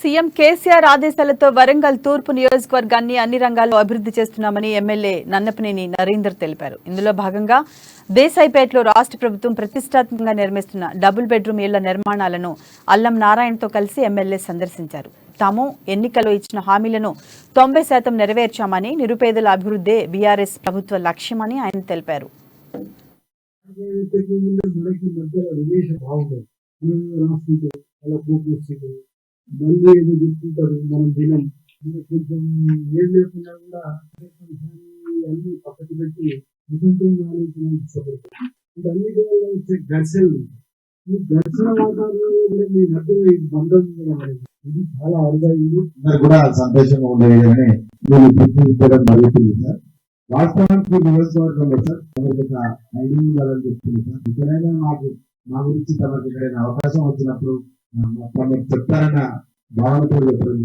CM KCR ఆదేశాలతో వరంగల్ తూర్పు నియోజకవర్గాన్ని అన్ని రంగాల్లో అభివృద్ధి చేస్తున్నామని ఎమ్మెల్యే నన్నపనేని నరేందర్ తెలిపారు. ఇందులో భాగంగా దేశాయిపేటలో రాష్ట్ర ప్రభుత్వం ప్రతిష్టాత్మకంగా నిర్మిస్తున్న డబుల్ బెడ్రూమ్ ఇళ్ల నిర్మాణాలను అల్లం నారాయణతో కలిసి ఎమ్మెల్యే సందర్శించారు. తాము ఎన్నికల్లో ఇచ్చిన హామీలను 90% నెరవేర్చామని, నిరుపేదల అభివృద్ధే బీఆర్ఎస్ ప్రభుత్వ లక్ష్యమని ఆయన తెలిపారు. మళ్ళీ ఏదో చెప్పుకుంటారు మనం దినం కొంచెం ఏం లేకుండా కూడా అన్ని పక్కకు పెట్టి స్వతంత్రంగా ఆలోచించడానికి ఇష్టపడతారు. వీటన్నిటి వల్ల వచ్చే ఘర్షణలు, ఈ ఘర్షణ వాతావరణంలో కూడా మీ మధ్య బంధం ఇది చాలా అరుదైంది. కూడా సంతోషంగా ఉండేది కానీ మీరు గుర్తించడం జరుగుతుంది సార్. వాస్తవానికి నియోజకవర్గంలో సార్ తమకు ఒక ఐడియా ఉండాలని చెప్తుంది సార్. ఇక్కడైనా మా గురించి తమకు ఎక్కడైనా అవకాశం వచ్చినప్పుడు తమకు చెప్తారన్న భావనతో చెప్పడం